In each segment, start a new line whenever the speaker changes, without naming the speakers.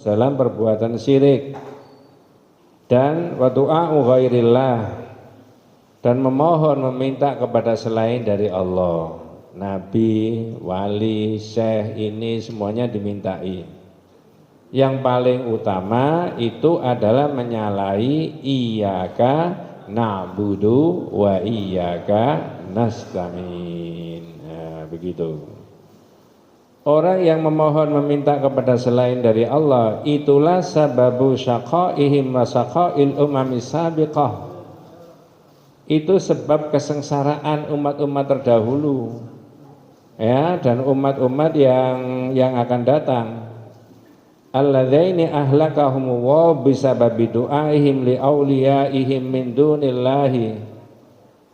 dalam perbuatan syirik, dan wa du'a'u ghairillah, dan memohon meminta kepada selain dari Allah. Nabi, wali, syekh, ini semuanya dimintai. Yang paling utama itu adalah menyalahi iyyaka na'budu wa iyyaka nasta'in. Nah, begitu. Orang yang memohon meminta kepada selain dari Allah, itulah sababu syaqaihim wa syaqail umami sabiqah. Itu sebab kesengsaraan umat-umat terdahulu, ya, dan umat-umat yang akan datang. Alladzaini ahlakahum wa bisababi du'aihim li auliyaihim min dunillahi.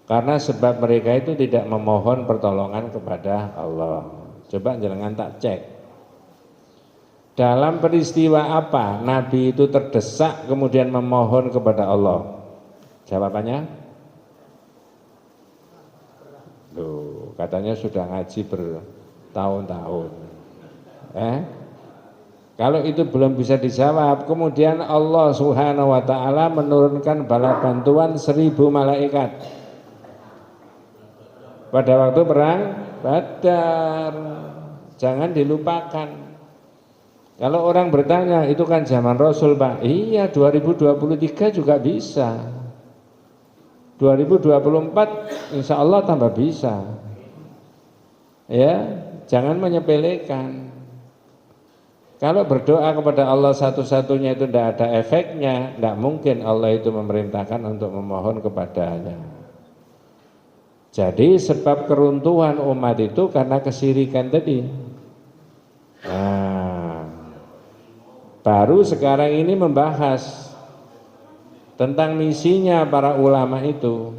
Karena sebab mereka itu tidak memohon pertolongan kepada Allah. Coba jangan tak cek. Dalam peristiwa apa Nabi itu terdesak kemudian memohon kepada Allah? Jawabannya? Loh, katanya sudah ngaji bertahun-tahun. Kalau itu belum bisa dijawab, kemudian Allah Subhanahu wa taala menurunkan bala bantuan 1000 malaikat pada waktu perang Badar. Jangan dilupakan. Kalau orang bertanya, itu kan zaman Rasul, Pak. Iya, 2023 juga bisa. 2024 insya Allah tambah bisa. Ya, jangan menyepelekan. Kalau berdoa kepada Allah satu-satunya itu tidak ada efeknya, tidak mungkin Allah itu memerintahkan untuk memohon kepadanya. Jadi sebab keruntuhan umat itu karena kesyirikan tadi. Nah, baru sekarang ini membahas tentang misinya para ulama itu.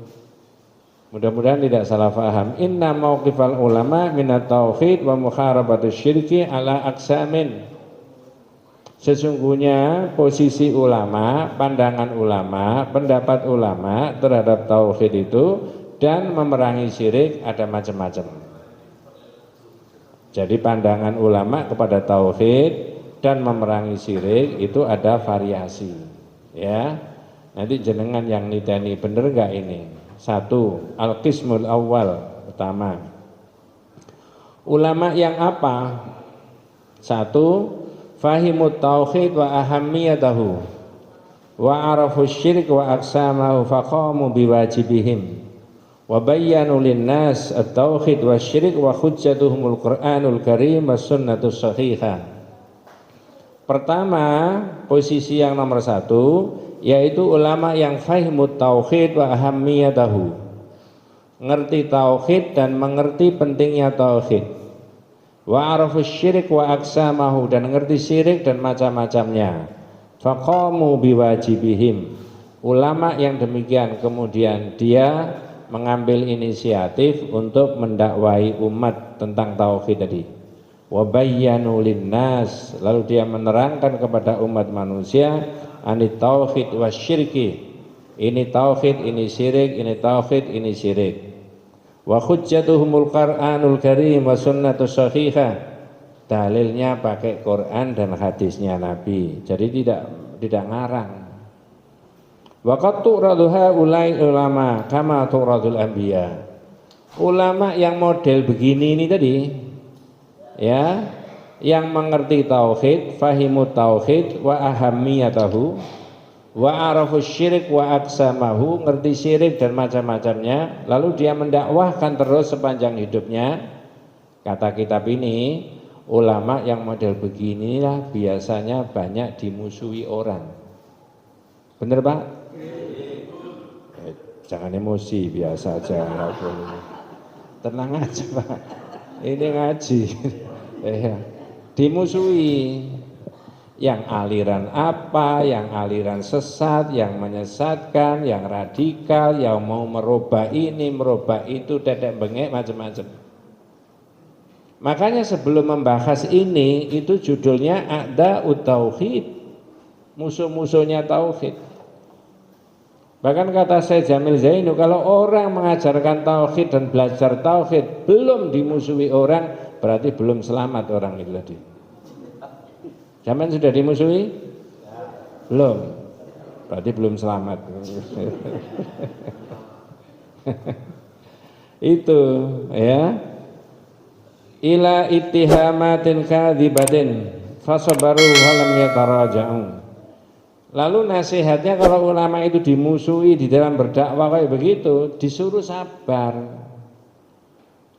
Mudah-mudahan tidak salah paham. Inna mauqifal ulama minat tauhid wa mukharabatus syirki ala aksamin. Sesungguhnya posisi ulama, pandangan ulama, pendapat ulama terhadap tauhid itu dan memerangi syirik ada macam-macam. Jadi pandangan ulama kepada tauhid dan memerangi syirik itu ada variasi. Ya, nanti jenengan yang niteni bener gak ini? Satu, al-qismul awal, pertama. Ulama yang apa? Satu, fahimut tauhid wa ahammiyatahu wa arafu syirik wa aqsamahu faqamu biwajibihim wa bayyanu linnas at-tauhid wa syirik wa hujjatuhumul Qur'anul Karim was sunnatus sahihah. Pertama, posisi yang nomor satu, yaitu ulama yang fahimut tauhid wa ahammiyatahu, ngerti tauhid dan mengerti pentingnya tauhid, wa arafu syirik wa aqsamahu, dan ngerti syirik dan macam-macamnya, faqamu biwajibihim. Ulama yang demikian kemudian dia mengambil inisiatif untuk mendakwai umat tentang tauhid tadi. Wa bayyanu linnas, lalu dia menerangkan kepada umat manusia anit tauhid wasyirki. Ini tauhid, ini syirik, ini tauhid, ini syirik. Wa hujjatuhumul Qur'anul Karim wa sunnatus sahihah. Dalilnya pakai Quran dan hadisnya Nabi. Jadi tidak ngarang. Wa qad tu'radu haula'i ulama kama tu'radul anbiya. Ulama yang model begini ini tadi, ya, yang mengerti tauhid, fahimut tauhid wa ahammiyatahu wa arafu syirik wa aqsamahu, ngerti syirik dan macam-macamnya, lalu dia mendakwahkan terus sepanjang hidupnya. Kata kitab ini, ulama yang model beginilah biasanya banyak dimusuhi orang. Bener Pak? Jangan emosi, biasa aja. Tenang aja Pak, ini ngaji. Dimusuhi yang aliran apa, yang aliran sesat, yang menyesatkan, yang radikal, yang mau merubah ini, merubah itu, dedek bengek, macam-macam. Makanya sebelum membahas ini, itu judulnya A'da'ut Tauhid, musuh-musuhnya Tauhid. Bahkan kata Syekh Jamil Zainu, kalau orang mengajarkan Tauhid dan belajar Tauhid belum dimusuhi orang, berarti belum selamat orang itu tadi. Zaman sudah dimusuhi? Belum. Berarti belum selamat. Itu ya. Ila ittihamatin kadzibatin fasabaru walam yataraja'u. Lalu nasihatnya kalau ulama itu dimusuhi di dalam berdakwah kayak begitu, disuruh sabar.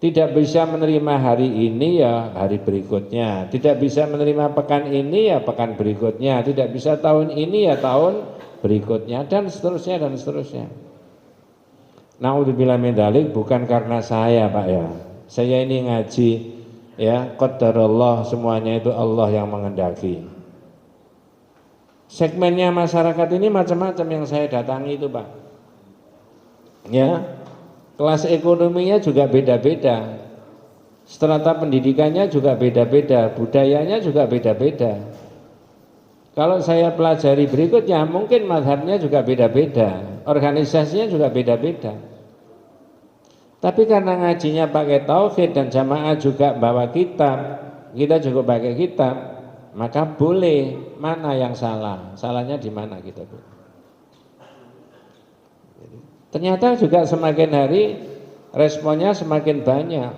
Tidak bisa menerima hari ini ya hari berikutnya, tidak bisa menerima pekan ini ya pekan berikutnya, tidak bisa tahun ini ya tahun berikutnya, dan seterusnya dan seterusnya. Naudzubillah min dzalik, bukan karena saya Pak ya. Saya ini ngaji ya, qadarullah, semuanya itu Allah yang mengendaki. Segmennya masyarakat ini macam-macam yang saya datangi itu Pak. Ya. Kelas ekonominya juga beda-beda, strata pendidikannya juga beda-beda, budayanya juga beda-beda. Kalau saya pelajari berikutnya, mungkin mazhabnya juga beda-beda, organisasinya juga beda-beda. Tapi karena ngajinya pakai tauhid dan jamaah juga bawa kitab, kita juga pakai kitab, maka boleh. Mana yang salah? Salahnya di mana kita boleh? Ternyata juga semakin hari responnya semakin banyak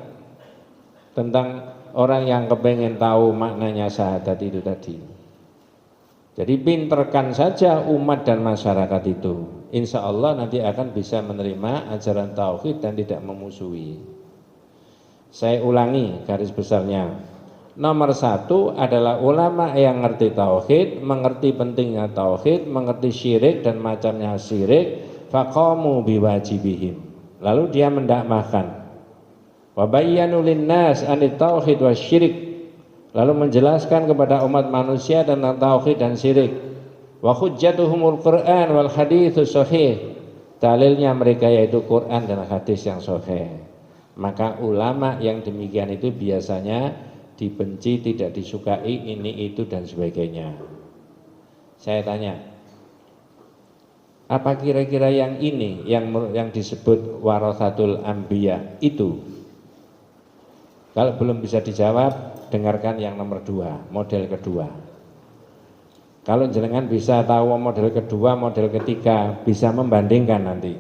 tentang orang yang kepengen tahu maknanya syahadat itu tadi. Jadi pinterkan saja umat dan masyarakat itu. Insya Allah nanti akan bisa menerima ajaran tauhid dan tidak memusuhi. Saya ulangi garis besarnya. Nomor satu adalah ulama yang ngerti tauhid, mengerti pentingnya tauhid, mengerti syirik dan macamnya syirik. Faqamu biwajibihim, lalu dia mendakwahkan. Wa bayyanu linnas anit tauhid wasyirik, lalu menjelaskan kepada umat manusia tentang tauhid dan syirik. Wa hujjatuhumul Qur'an wal haditsus sahih, dalilnya mereka yaitu Quran dan hadis yang sahih. Maka ulama yang demikian itu biasanya dibenci, tidak disukai, ini itu dan sebagainya. Saya tanya, apa kira-kira yang ini yang disebut warathatul anbiya itu? Kalau belum bisa dijawab, dengarkan yang nomor 2, model kedua. Kalau jenengan bisa tahu model kedua, model ketiga, bisa membandingkan nanti.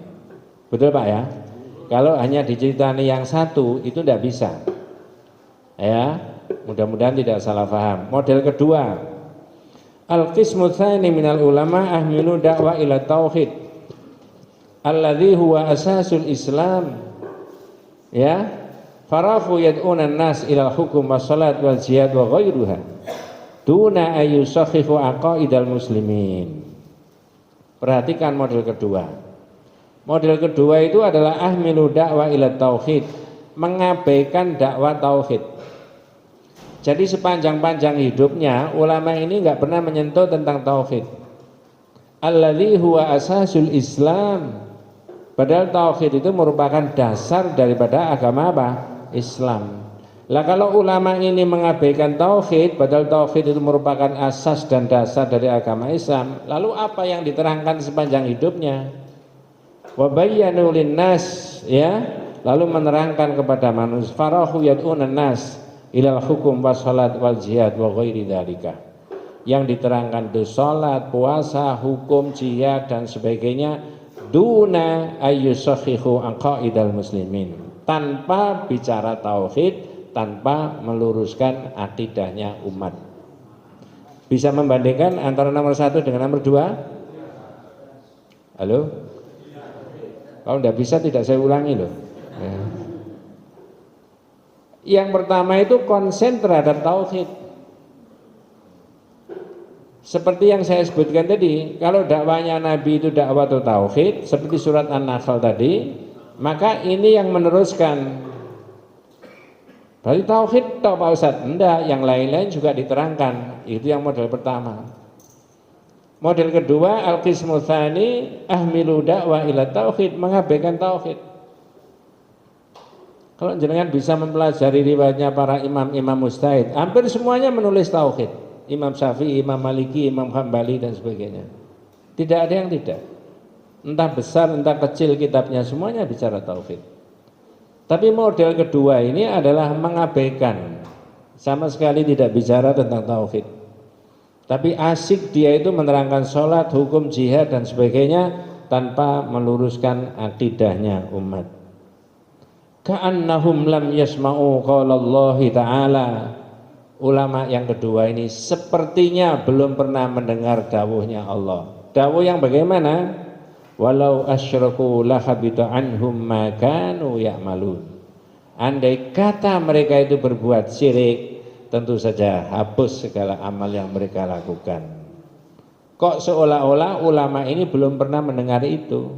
Betul Pak ya? Kalau hanya diceritani yang satu, itu tidak bisa. Ya, mudah-mudahan tidak salah paham. Model kedua, al-qismu tsani minal ulama ahmilu da'wa ila tauhid alladhi huwa asasul Islam. Ya, farafu yad'una an-nas ila hukum was salat wal jihad wa ghairuha duna ayyusakhifu aqaidal muslimin. Perhatikan model kedua. Model kedua itu adalah ahmilu da'wa ila tauhid, mengabaikan dakwah tauhid. Jadi sepanjang-panjang hidupnya ulama ini nggak pernah menyentuh tentang tauhid. Alladzi huwa asasul Islam. Padahal tauhid itu merupakan dasar daripada agama apa? Islam. Lah kalau ulama ini mengabaikan tauhid, padahal tauhid itu merupakan asas dan dasar dari agama Islam, lalu apa yang diterangkan sepanjang hidupnya? Wa bayyanu linnas, ya, lalu menerangkan kepada manusia, farahu yad'unan nas ilal hukum was salat wal jihad wa ghairi dzalika. Yang diterangkan itu salat, puasa, hukum, jihad dan sebagainya, duna ayyusakhihu aqaidal muslimin, tanpa bicara tauhid, tanpa meluruskan akidahnya umat. Bisa membandingkan antara nomor 1 dengan nomor 2? Halo? Kalau tidak bisa tidak saya ulangi loh. Ya. Yang pertama itu konsen terhadap tauhid. Seperti yang saya sebutkan tadi, kalau dakwanya Nabi itu dakwah tauhid, seperti surat An-Nahl tadi, maka ini yang meneruskan. Berarti tauhid toh Pak Ustadz? Enggak, yang lain-lain juga diterangkan. Itu yang model pertama. Model kedua, al-qismu tsani ahmilu da'wa ila tauhid, mengabaikan tauhid. Kalau jenengan bisa mempelajari riwayatnya para imam-imam mujtahid, hampir semuanya menulis tauhid. Imam Syafi'i, Imam Maliki, Imam Hambali dan sebagainya. Tidak ada yang tidak. Entah besar, entah kecil kitabnya, semuanya bicara tauhid. Tapi model kedua ini adalah mengabaikan, sama sekali tidak bicara tentang tauhid. Tapi asik dia itu menerangkan sholat, hukum jihad dan sebagainya tanpa meluruskan akidahnya umat. Ka'annahum lam yasma'u qaulallahi ta'ala. Ulama yang kedua ini sepertinya belum pernah mendengar dawuhnya Allah. Dawuh yang bagaimana? Walau asyraku lahabita anhum ma kanu ya'malun. Andai kata mereka itu berbuat syirik, tentu saja hapus segala amal yang mereka lakukan. Kok seolah-olah ulama ini belum pernah mendengar itu?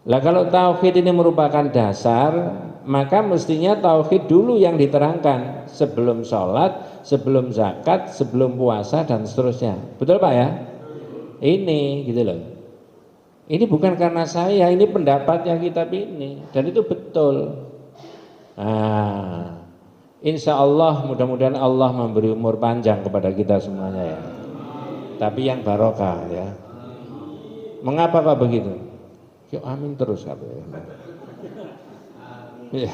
Lah kalau tauhid ini merupakan dasar, maka mestinya tauhid dulu yang diterangkan sebelum sholat, sebelum zakat, sebelum puasa dan seterusnya. Betul Pak ya? Ini gitu loh. Ini bukan karena saya, ini pendapatnya kitab ini dan itu betul. Nah, insya Allah mudah-mudahan Allah memberi umur panjang kepada kita semuanya ya. Tapi yang barokah ya. Mengapa Pak begitu? Yuk amin terus ya.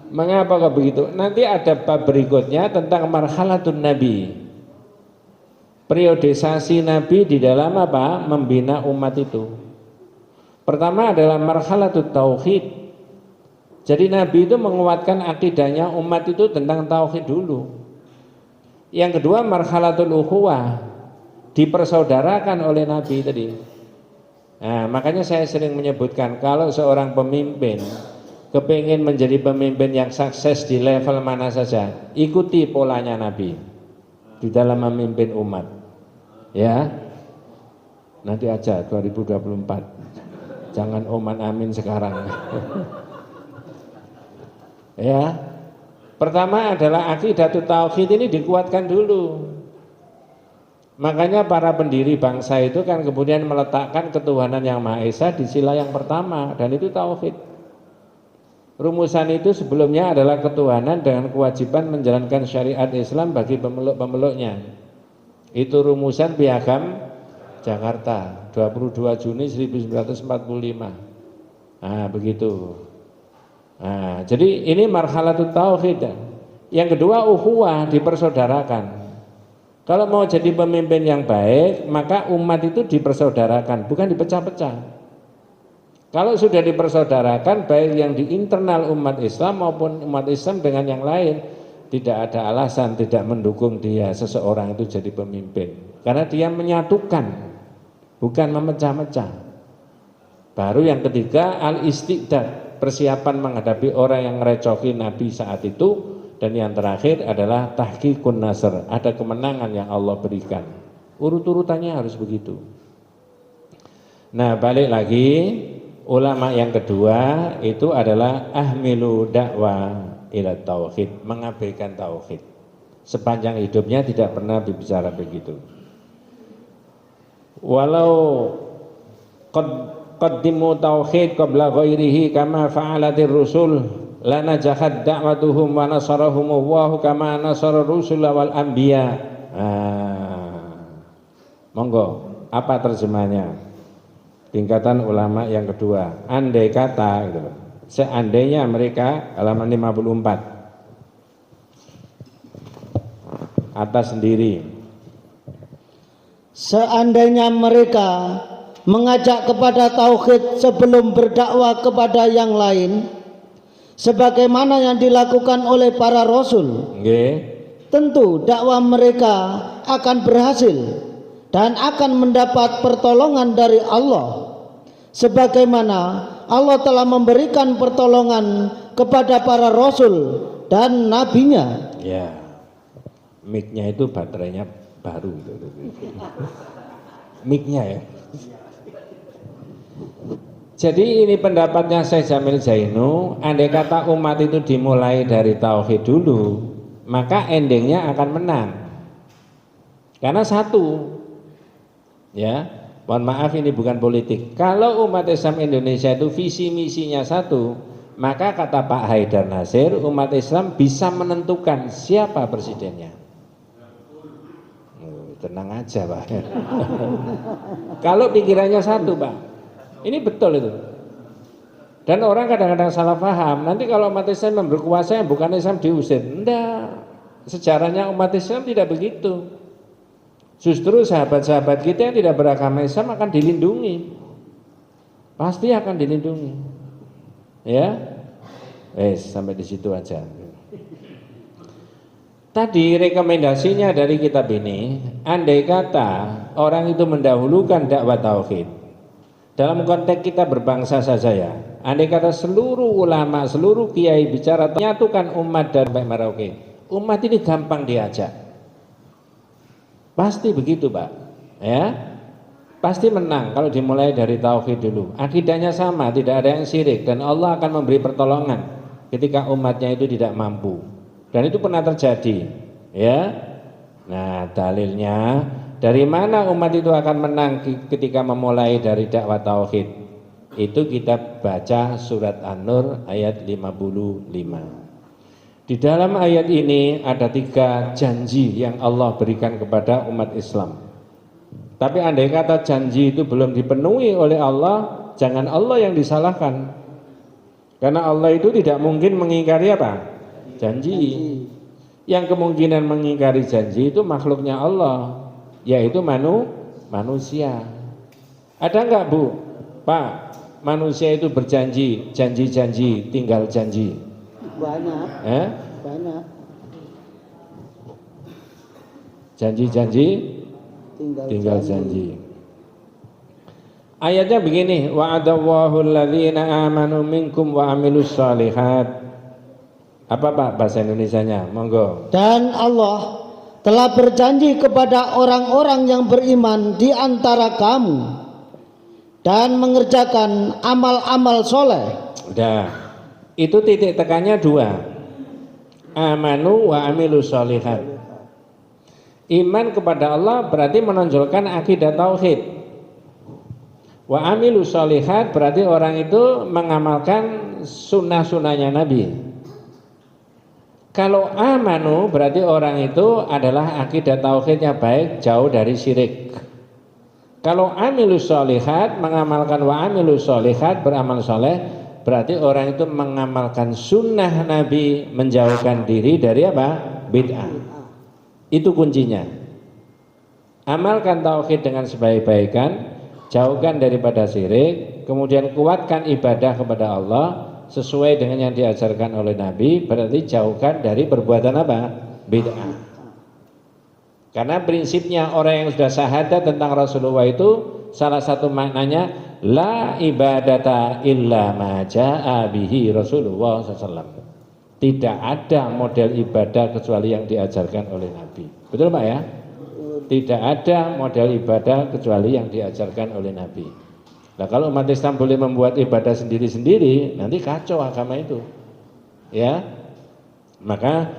Mengapa kok begitu? Nanti ada bab berikutnya tentang marhalatun Nabi. Periodisasi Nabi di dalam apa? Membina umat itu. Pertama adalah marhalatut tauhid. Jadi Nabi itu menguatkan akidahnya umat itu tentang tauhid dulu. Yang kedua marhalatul ukhuwah, dipersaudarakan oleh Nabi tadi. Nah, makanya saya sering menyebutkan kalau seorang pemimpin kepingin menjadi pemimpin yang sukses di level mana saja, ikuti polanya Nabi di dalam memimpin umat. Ya, nanti aja 2024, jangan oman amin sekarang. Ya, pertama adalah aqidatut tauhid ini dikuatkan dulu. Makanya para pendiri bangsa itu kan kemudian meletakkan ketuhanan yang Maha Esa di sila yang pertama, dan itu tauhid. Rumusan itu sebelumnya adalah ketuhanan dengan kewajiban menjalankan syariat Islam bagi pemeluk-pemeluknya. Itu rumusan Piagam Jakarta 22 Juni 1945. Nah, begitu. Nah, jadi ini marhalatut tauhid. Yang kedua ukhuwah, dipersaudarakan. Kalau mau jadi pemimpin yang baik, maka umat itu dipersaudarakan, bukan dipecah-pecah. Kalau sudah dipersaudarakan, baik yang di internal umat Islam maupun umat Islam dengan yang lain, tidak ada alasan tidak mendukung dia seseorang itu jadi pemimpin. Karena dia menyatukan, bukan memecah-mecah. Baru yang ketiga al-istiqdad, persiapan menghadapi orang yang ngerecoki Nabi saat itu. Dan yang terakhir adalah tahqiqun nasr, ada kemenangan yang Allah berikan. Urut-urutannya harus begitu. Nah, balik lagi, ulama yang kedua itu adalah ahmilu dakwah ila tauhid, mengabaikan tauhid. Sepanjang hidupnya tidak pernah berbicara begitu. Walau qaddimu tauhid qabla ghairihi kama fa'alatir rusul lana jahat da'watuhum wa nasarahumullahu kama nasara rusul wal anbiya. Monggo, apa terjemahnya? Tingkatan ulama yang kedua. Andai kata gitu. Seandainya mereka, halaman 54. Atas sendiri.
Seandainya mereka mengajak kepada tauhid sebelum berdakwah kepada yang lain, sebagaimana yang dilakukan oleh para rasul, tentu dakwah mereka akan berhasil dan akan mendapat pertolongan dari Allah, sebagaimana Allah telah memberikan pertolongan kepada para rasul dan nabinya.
Ya, mic-nya itu baterainya baru. Mic-nya ya. Jadi ini pendapatnya Syekh Jamil Zainu, andai kata umat itu dimulai dari tauhid dulu, maka endingnya akan menang. Karena satu, ya, mohon maaf ini bukan politik. Kalau umat Islam Indonesia itu visi misinya satu, maka kata Pak Haidar Nasir, umat Islam bisa menentukan siapa presidennya. Tenang aja Pak. Kalau pikirannya satu Pak. Ini betul itu. Dan orang kadang-kadang salah paham. Nanti kalau umat Islam yang berkuasa, bukan Islam diusir. Enggak. Sejarahnya umat Islam tidak begitu. Justru sahabat-sahabat kita yang tidak beragama Islam akan dilindungi. Pasti akan dilindungi. Ya. Sampai di situ aja. Tadi rekomendasinya dari kitab ini, andai kata orang itu mendahulukan dakwah tauhid, dalam konteks kita berbangsa saja ya, andai kata seluruh ulama, seluruh kiai bicara menyatukan umat dan baik Merauke, umat ini gampang diajak. Pasti begitu Pak, ya, pasti menang kalau dimulai dari tauhid dulu. Akidahnya sama, tidak ada yang syirik, dan Allah akan memberi pertolongan ketika umatnya itu tidak mampu. Dan itu pernah terjadi, ya. Nah, dalilnya dari mana umat itu akan menang ketika memulai dari dakwah tauhid? Itu kita baca surat An-Nur ayat 55. Di dalam ayat ini ada 3 janji yang Allah berikan kepada umat Islam. Tapi andai kata janji itu belum dipenuhi oleh Allah, jangan Allah yang disalahkan. Karena Allah itu tidak mungkin mengingkari apa? Janji. Yang kemungkinan mengingkari janji itu makhluknya Allah, yaitu manusia. Ada enggak Bu? Pak, manusia itu berjanji, janji-janji, tinggal janji.
Banyak. Banyak.
Janji-janji, tinggal janji. Ayatnya begini, wa'adallahu alladhina amanu minkum wa amilus shalihat. Apa Pak bahasa Indonesianya? Monggo.
Dan Allah telah berjanji kepada orang-orang yang beriman di antara kamu dan mengerjakan amal-amal soleh.
Udah. Itu titik tekannya 2. Amanu wa amilus sholihat. Iman kepada Allah berarti menonjolkan akidah tauhid. Wa amilus sholihat berarti orang itu mengamalkan sunnah-sunnahnya Nabi. Kalau amanu berarti orang itu adalah akidah tauhidnya baik, jauh dari syirik. Kalau amilus sholihat, mengamalkan wa amilus sholihat, beramal soleh, berarti orang itu mengamalkan sunnah Nabi, menjauhkan diri dari apa? Bid'ah. Itu kuncinya. Amalkan tauhid dengan sebaik-baikan, jauhkan daripada syirik, kemudian kuatkan ibadah kepada Allah sesuai dengan yang diajarkan oleh Nabi, berarti jauhkan dari perbuatan apa? Bid'ah. Karena prinsipnya orang yang sudah syahadat tentang Rasulullah itu salah satu maknanya la ibadata illa ma jaa bihi Rasulullah SAW. Tidak ada model ibadah kecuali yang diajarkan oleh Nabi. Betul Pak ya? Tidak ada model ibadah kecuali yang diajarkan oleh Nabi. Nah, kalau umat Islam boleh membuat ibadah sendiri-sendiri, nanti kacau agama itu. Ya. Maka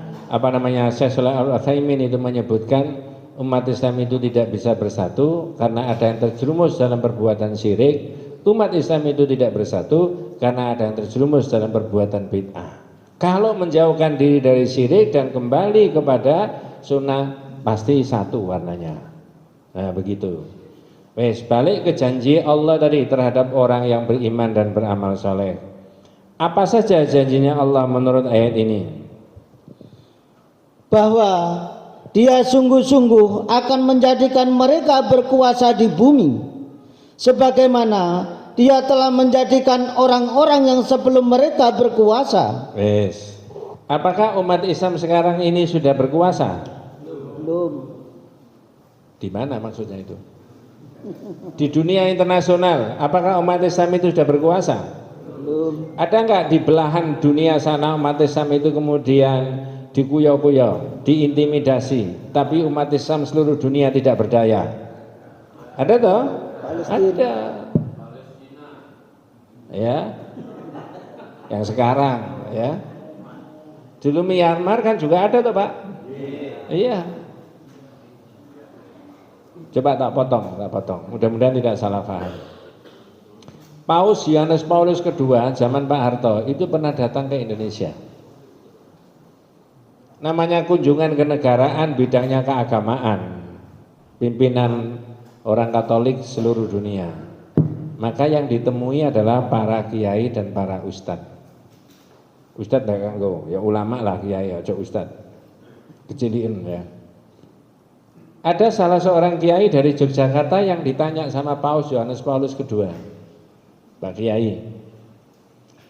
Syekh Shalih Al-Utsaimin itu menyebutkan umat Islam itu tidak bisa bersatu karena ada yang terjerumus dalam perbuatan syirik. Umat Islam itu tidak bersatu karena ada yang terjerumus dalam perbuatan bid'ah. Kalau menjauhkan diri dari syirik dan kembali kepada sunnah, pasti satu warnanya. Nah, begitu. Balik ke janji Allah tadi terhadap orang yang beriman dan beramal soleh. Apa saja janjinya Allah menurut ayat ini?
Bahwa Dia sungguh-sungguh akan menjadikan mereka berkuasa di bumi, sebagaimana Dia telah menjadikan orang-orang yang sebelum mereka berkuasa.
Apakah umat Islam sekarang ini sudah berkuasa?
Belum.
Di mana maksudnya itu? Di dunia internasional, apakah umat Islam itu sudah berkuasa?
Belum.
Ada enggak di belahan dunia sana umat Islam itu kemudian dikuyau-kuyau, diintimidasi, tapi umat Islam seluruh dunia tidak berdaya? Ada toh? Ada. Ya. Yang sekarang, ya. Dulu Myanmar kan juga ada toh, Pak? Iya. Coba tak potong. Mudah-mudahan tidak salah paham. Paus Yohanes Paulus II zaman Pak Harto itu pernah datang ke Indonesia. Namanya kunjungan kenegaraan, bidangnya keagamaan. Pimpinan orang Katolik seluruh dunia. Maka yang ditemui adalah para kiai dan para ustadz. Ustadz dah kanggo, ya ulama lah kiai, aja ustadz. Kecilin ya. Ada salah seorang kiai dari Yogyakarta yang ditanya sama Paus Yohanes Paulus II, Pak Kiai,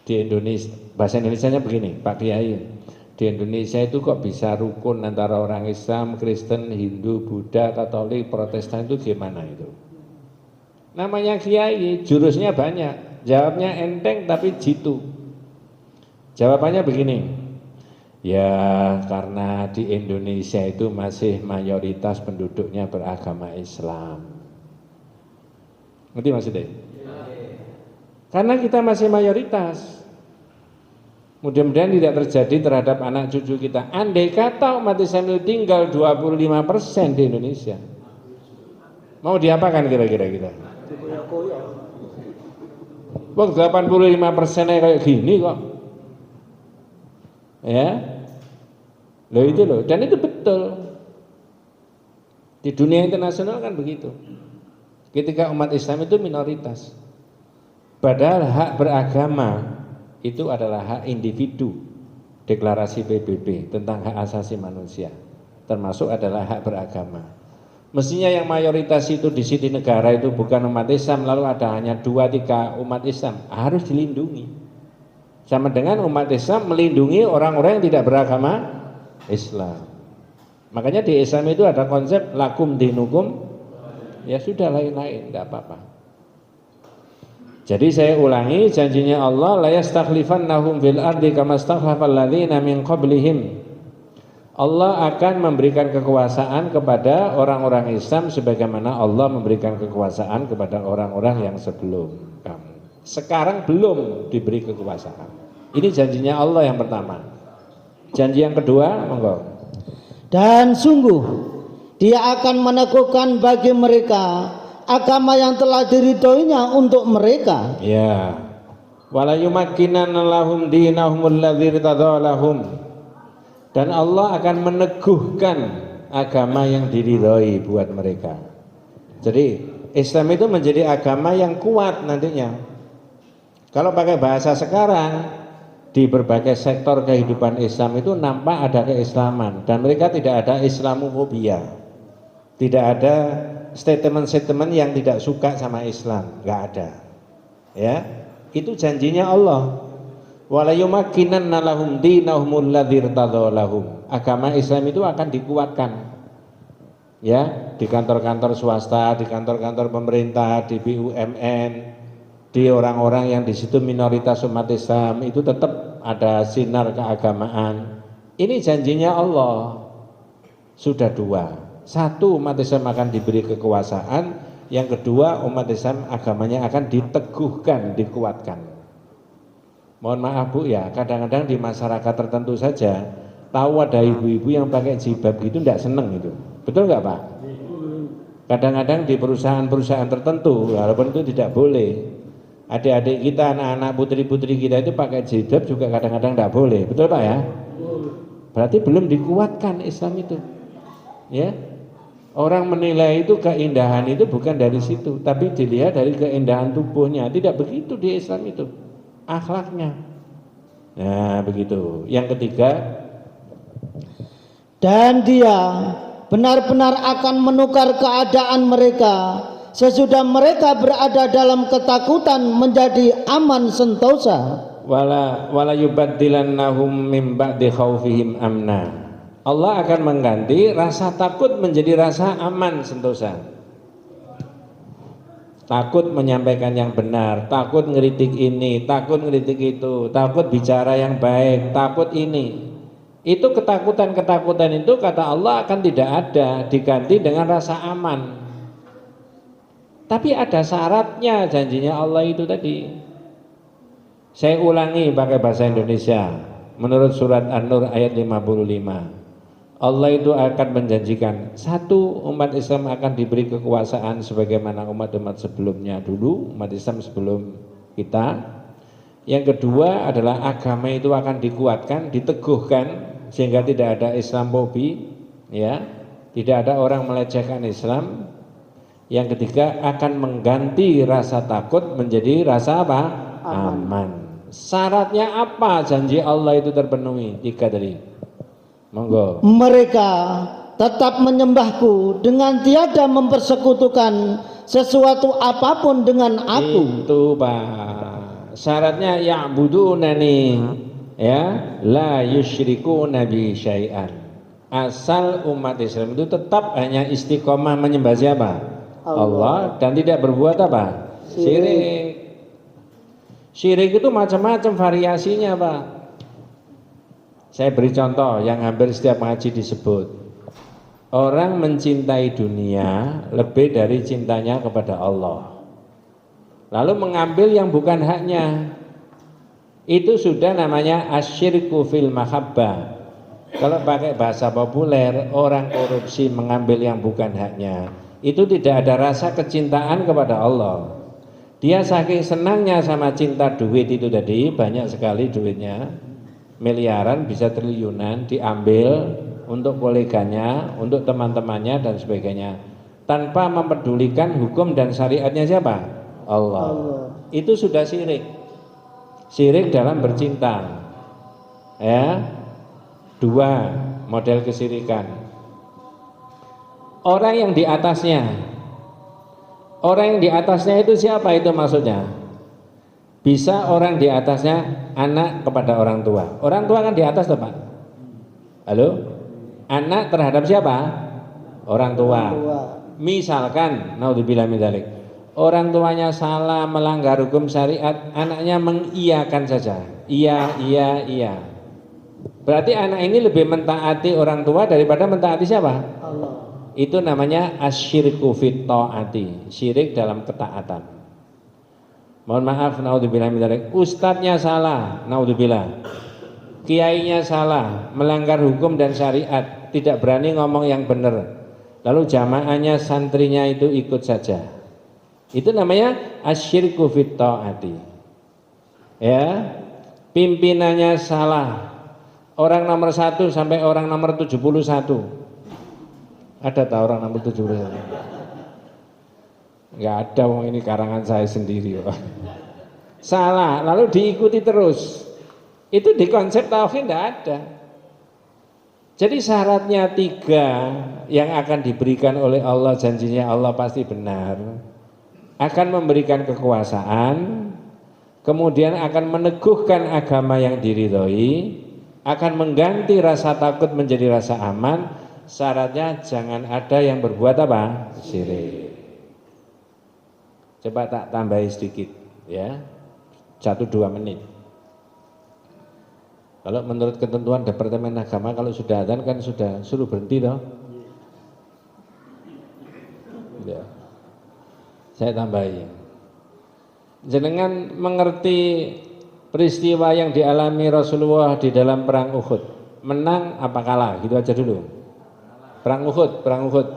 di Indonesia, bahasa Indonesianya begini, Pak Kiai, di Indonesia itu kok bisa rukun antara orang Islam, Kristen, Hindu, Buddha, Katolik, Protestan itu gimana itu? Namanya kiai, jurusnya banyak, jawabnya enteng tapi jitu. Jawabannya begini, ya karena di Indonesia itu masih mayoritas penduduknya beragama Islam. Ngerti maksudnya? Karena kita masih mayoritas. Mudah-mudahan tidak terjadi terhadap anak cucu kita. Andai kata umat Islam itu tinggal 25% di Indonesia, mau diapakan kira-kira kita? Wah, 85%-nya kayak gini kok. Ya. Loh itu loh, dan itu betul. Di dunia internasional kan begitu. Ketika umat Islam itu minoritas. Padahal hak beragama itu adalah hak individu. Deklarasi PBB tentang hak asasi manusia termasuk adalah hak beragama. Mestinya yang mayoritas itu di sini negara itu bukan umat Islam, lalu ada hanya 2-3 umat Islam, harus dilindungi. Sama dengan umat Islam melindungi orang-orang yang tidak beragama Islam. Makanya di Islam itu ada konsep lakum dinukum, ya sudah lain-lain, tidak apa-apa. Jadi saya ulangi, janjinya Allah, la yastakhlifannahum fil ardi kama stakhlafal ladzina min qablihim. Allah akan memberikan kekuasaan kepada orang-orang Islam sebagaimana Allah memberikan kekuasaan kepada orang-orang yang sebelum kamu. Sekarang belum diberi kekuasaan. Ini janjinya Allah yang pertama. Janji yang kedua, monggo.
Dan sungguh Dia akan meneguhkan bagi mereka agama yang telah diridhoinya untuk mereka.
Ya. Wala yumakkinanna lahum dinahumul ladzir tadzalahum. Dan Allah akan meneguhkan agama yang diridhoi buat mereka. Jadi Islam itu menjadi agama yang kuat nantinya. Kalau pakai bahasa sekarang, di berbagai sektor kehidupan Islam itu nampak ada keislaman dan mereka tidak ada Islamofobia. Tidak ada statement-statement yang tidak suka sama Islam, nggak ada. Ya, itu janjinya Allah. Wala yumakkinanna lahum dinahumul ladzir tadzalahum. Agama Islam itu akan dikuatkan. Ya, di kantor-kantor swasta, di kantor-kantor pemerintah, di BUMN, di orang-orang yang di situ minoritas umat Islam itu tetap ada sinar keagamaan. Ini janjinya Allah. Sudah dua. Satu, umat Islam akan diberi kekuasaan. Yang kedua, umat Islam agamanya akan diteguhkan, dikuatkan. Mohon maaf Bu ya, kadang-kadang di masyarakat tertentu saja tahu ada ibu-ibu yang pakai jilbab gitu tidak seneng itu. Betul nggak Pak? Kadang-kadang di perusahaan-perusahaan tertentu, walaupun itu tidak boleh, adik-adik kita, anak-anak putri-putri kita itu pakai jilbab juga kadang-kadang tidak boleh. Betul Pak ya? Berarti belum dikuatkan Islam itu. Ya, orang menilai itu keindahan itu bukan dari situ, tapi dilihat dari keindahan tubuhnya. Tidak begitu di Islam itu, akhlaknya. Nah begitu. Yang ketiga, dan Dia benar-benar akan menukar keadaan mereka sesudah mereka berada dalam ketakutan menjadi aman sentosa. Wala yubaddilannahum min ba'di khaufihim amna. Allah akan mengganti rasa takut menjadi rasa aman sentosa. Takut menyampaikan yang benar, takut ngeritik ini, takut ngeritik itu, takut bicara yang baik, takut ini. Itu ketakutan-ketakutan itu kata Allah akan tidak ada, diganti dengan rasa aman. Tapi ada syaratnya janjinya Allah itu tadi. Saya ulangi pakai bahasa Indonesia. Menurut surat An-Nur ayat 55. Allah itu akan menjanjikan, satu, umat Islam akan diberi kekuasaan sebagaimana umat-umat sebelumnya dulu, umat Islam sebelum kita. Yang kedua adalah agama itu akan dikuatkan, diteguhkan sehingga tidak ada Islamofobi, ya, tidak ada orang melecehkan Islam. Yang ketiga akan mengganti rasa takut menjadi rasa apa? Aman. Syaratnya apa janji Allah itu terpenuhi? Tiga tadi. Monggo.
Mereka tetap menyembahku dengan tiada mempersekutukan sesuatu apapun dengan aku.
Itu Pak, syaratnya ya'budunani, ya, la yusyriku nabi syai'an. Asal umat Islam itu tetap hanya istiqomah menyembah siapa? Allah, dan tidak berbuat apa? Syirik. Syirik itu macam-macam variasinya Pak. Saya beri contoh yang hampir setiap ngaji disebut. Orang mencintai dunia lebih dari cintanya kepada Allah, lalu mengambil yang bukan haknya, itu sudah namanya asyirku fil mahabbah. Kalau pakai bahasa populer, orang korupsi mengambil yang bukan haknya, itu tidak ada rasa kecintaan kepada Allah. Dia saking senangnya sama cinta duit itu tadi, banyak sekali duitnya, miliaran bisa triliunan, diambil untuk koleganya, untuk teman-temannya dan sebagainya, tanpa mempedulikan hukum dan syariatnya siapa? Allah. Itu sudah syirik. Syirik dalam bercinta. Ya. Dua model kesyirikan. Orang yang di atasnya. Orang yang di atasnya itu siapa itu maksudnya? Bisa orang di atasnya anak kepada orang tua. Orang tua kan di atas tuh Pak. Halo? Anak terhadap siapa? Orang tua. Misalkan, naudzubillah min dzalik, orang tuanya salah melanggar hukum syariat, anaknya mengiyakan saja. Iya, iya, iya. Berarti anak ini lebih mentaati orang tua daripada mentaati siapa? Allah. Itu namanya asyirku fit ta'ati, syirik dalam ketaatan. Mohon maaf, naudzubillah min dzalik, ustadznya salah, naudzubillah. Kiainya salah, melanggar hukum dan syariat, tidak berani ngomong yang benar. Lalu jamaahnya, santrinya itu ikut saja. Itu namanya asyirku fit ta'ati. Ya, pimpinannya salah. Orang nomor 1 sampai orang nomor 71. Ada tak orang nomor 71? Enggak ada, wong ini karangan saya sendiri. Salah, lalu diikuti terus. Itu di konsep tauhid tidak ada. Jadi syaratnya 3 yang akan diberikan oleh Allah, janjinya Allah pasti benar. Akan memberikan kekuasaan, kemudian akan meneguhkan agama yang diridhoi, akan mengganti rasa takut menjadi rasa aman. Syaratnya jangan ada yang berbuat apa? Syirik. Coba tak tambahi sedikit ya, 1-2 menit. Kalau menurut ketentuan Departemen Agama, kalau sudah adzan kan sudah suruh berhenti toh. Ya. Saya tambahin. Jenengan mengerti peristiwa yang dialami Rasulullah di dalam perang Uhud, menang apa kalah? Gitu aja dulu. Perang Uhud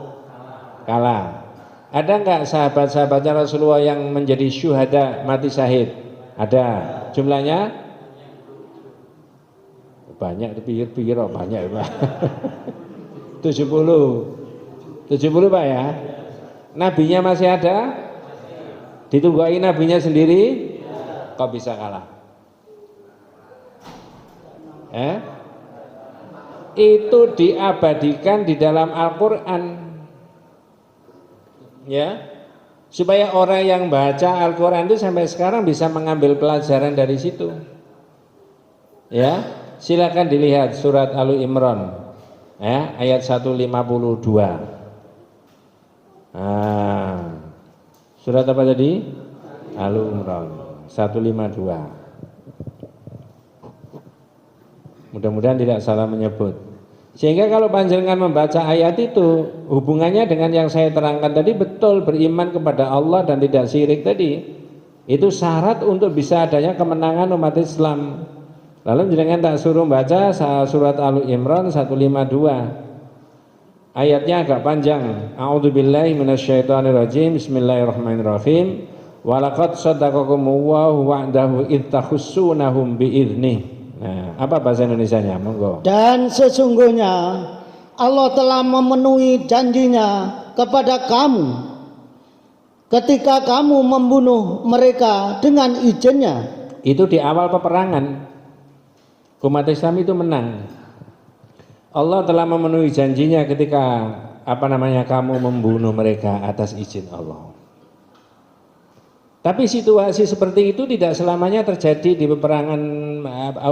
kalah. Ada enggak sahabat-sahabatnya Rasulullah yang menjadi syuhada, mati syahid? Ada. Jumlahnya banyak, pikir-pikir banyak Pak. 70 Pak ya. Nabinya masih ada? Ditungguin nabinya sendiri? Kok bisa kalah? Itu diabadikan di dalam Al-Quran ya, supaya orang yang baca Al-Quran itu sampai sekarang bisa mengambil pelajaran dari situ ya. Silakan dilihat surat Al-Imran ya, ayat 152. Surat apa tadi? Al-Imran 152. Mudah-mudahan tidak salah menyebut. Sehingga kalau panjenengan membaca ayat itu, hubungannya dengan yang saya terangkan tadi betul, beriman kepada Allah dan tidak syirik tadi. Itu syarat untuk bisa adanya kemenangan umat Islam. Lalu jenengan tak suruh baca surat Al-Imran 152. Ayatnya agak panjang. A'udzubillahi minasyaitonirrajim. Bismillahirrahmanirrahim. Walaqad shadaqakumullahu wa'dahu id tahussunahum bi'idnih. Nah, apa bahasa Indonesianya? Monggo.
Dan sesungguhnya Allah telah memenuhi janjinya kepada kamu ketika kamu membunuh mereka dengan izinnya.
Itu di awal peperangan. Umat Islam itu menang. Allah telah memenuhi janjinya ketika kamu membunuh mereka atas izin Allah. Tapi situasi seperti itu tidak selamanya terjadi di peperangan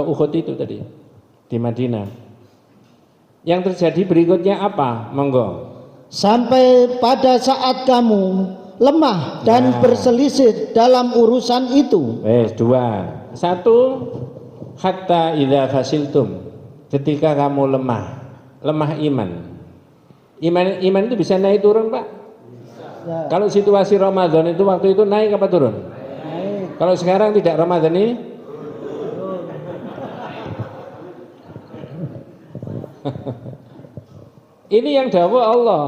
Uhud itu tadi di Madinah. Yang terjadi berikutnya apa? Monggo.
Sampai pada saat kamu lemah dan berselisih dalam urusan itu.
Dua. Satu, hatta idza fasiltum. Ketika kamu lemah iman. Iman itu bisa naik turun, Pak? Ya. Kalau situasi Ramadan itu waktu itu naik apa turun? Naik. Kalau sekarang tidak Ramadan ini? Ini yang dawuh Allah.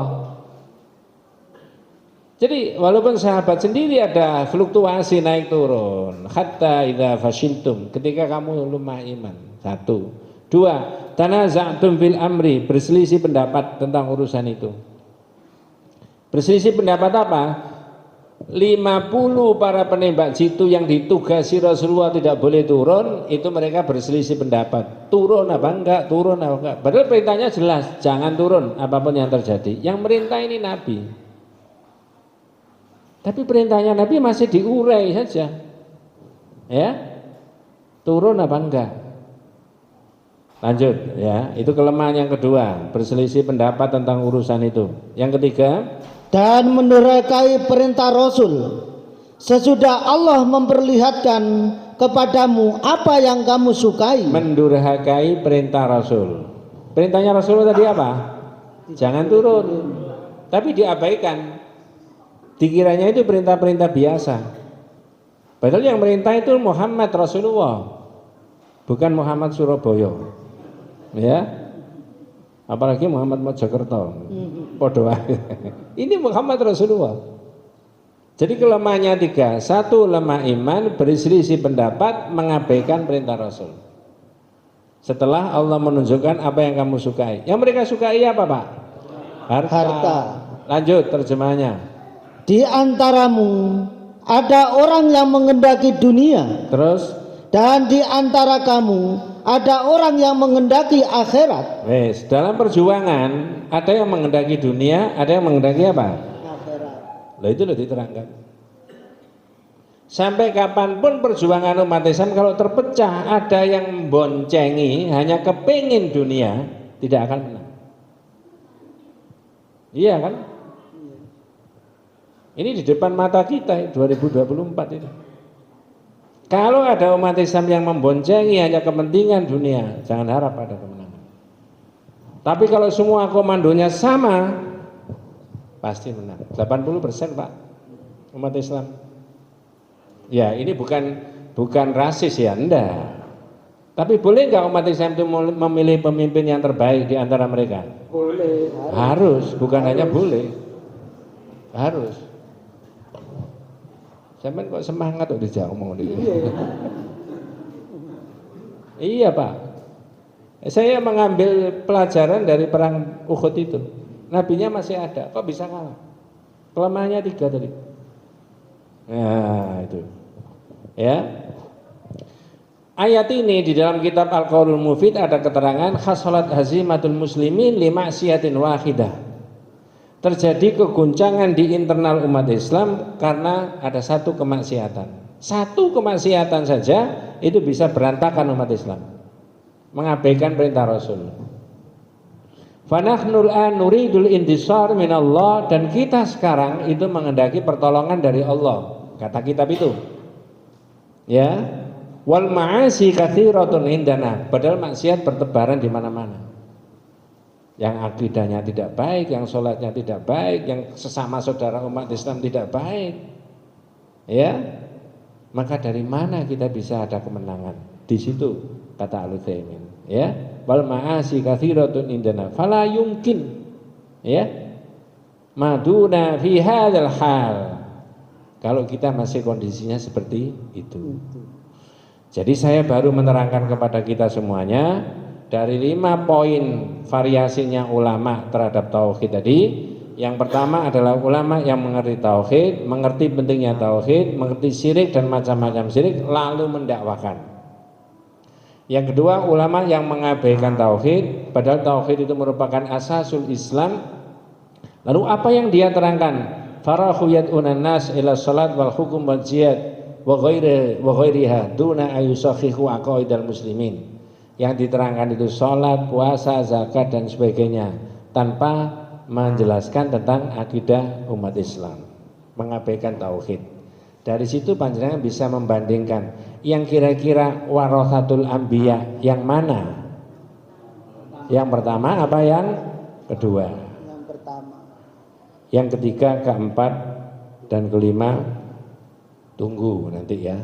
Jadi walaupun sahabat sendiri ada fluktuasi naik turun, hatta idza fashiltum, ketika kamu lemah iman. Satu. Dua, tanaza'tum fil amri, berselisih pendapat tentang urusan itu. Berselisih pendapat apa? 50 para penembak jitu yang ditugasi Rasulullah tidak boleh turun, itu mereka berselisih pendapat. Turun apa enggak, turun apa enggak. Padahal perintahnya jelas, jangan turun apapun yang terjadi. Yang merintah ini Nabi. Tapi perintahnya Nabi masih diurai saja. Ya. Turun apa enggak? Lanjut ya, itu kelemahan yang kedua, berselisih pendapat tentang urusan itu. Yang ketiga,
dan mendurhakai perintah Rasul sesudah Allah memperlihatkan kepadamu apa yang kamu sukai.
Mendurhakai perintah Rasul. Perintahnya Rasul tadi apa? Jangan turun. Tapi diabaikan. Dikiranya itu perintah-perintah biasa. Padahal yang merintah itu Muhammad Rasulullah, bukan Muhammad Surabaya. Ya. Apalagi Muhammad Mojokerto. Podo wae. Ini Muhammad Rasulullah. Jadi kelemahannya tiga. Satu, lemah iman, berselisih pendapat, mengabaikan perintah Rasul. Setelah Allah menunjukkan apa yang kamu sukai. Yang mereka sukai apa, Pak? Harta. Lanjut terjemahnya.
Di antaramu ada orang yang mengendaki dunia.
Terus?
Dan di antara kamu ada orang yang mengendaki akhirat.
Wes, dalam perjuangan ada yang mengendaki dunia, ada yang mengendaki apa?
Akhirat.
Loh itu loh diterangkan. Sampai kapanpun perjuangan umat Islam kalau terpecah, ada yang boncengi hanya kepingin dunia, tidak akan menang. Iya kan? Ini di depan mata kita 2024 itu. Kalau ada umat Islam yang memboncengi hanya kepentingan dunia, jangan harap ada kemenangan. Tapi kalau semua komandonya sama, pasti menang. 80% Pak umat Islam. Ya ini bukan rasis ya, enggak. Tapi boleh nggak umat Islam itu memilih pemimpin yang terbaik di antara mereka?
Boleh.
Harus, bukan hanya boleh. Harus. Sampai kok semangat kok dijak ngomong gitu. Iya Pak. Saya mengambil pelajaran dari perang Uhud itu. Nabinya masih ada, kok bisa kalah? Kelemahannya 3 tadi. Nah itu. Ya. Ayat ini di dalam kitab Al-Qaulul Mufid ada keterangan khasalat hazimatul muslimin li ma'siyatin wahidah. Terjadi keguncangan di internal umat Islam karena ada satu kemaksiatan. Satu kemaksiatan saja itu bisa berantakan umat Islam. Mengabaikan perintah Rasul. Fanahnul an nuridul intisar minallah, dan kita sekarang itu mengendaki pertolongan dari Allah. Kata kitab itu. Ya. Wal ma'asi katsiratun indana, padahal maksiat bertebaran di mana-mana. Yang akidahnya tidak baik, yang sholatnya tidak baik, yang sesama saudara umat Islam tidak baik, ya, maka dari mana kita bisa ada kemenangan? Di situ kata Al-Utsaimin, ya, wal ma'asi katsiratun indana, fala yumkin, ya, maduna fi hadzal hal. Kalau kita masih kondisinya seperti itu. Jadi saya baru menerangkan kepada kita semuanya dari 5 poin variasinya ulama terhadap tauhid tadi. Yang pertama adalah ulama yang mengerti tauhid, mengerti pentingnya tauhid, mengerti syirik dan macam-macam syirik, lalu mendakwakan. Yang kedua, ulama yang mengabaikan tauhid, padahal tauhid itu merupakan asasul Islam. Lalu apa yang dia terangkan? Farahu yad'unan nas ila salat wal hukum wal jihad wa ghairiha duna ayusakhihu aqaidal muslimin. Yang diterangkan itu salat, puasa, zakat dan sebagainya tanpa menjelaskan tentang akidah umat Islam, mengabaikan tauhid. Dari situ panjenengan bisa membandingkan yang kira-kira warathatul anbiya yang mana? Yang pertama apa yang kedua?
Yang pertama.
Yang ketiga, keempat dan kelima tunggu nanti ya.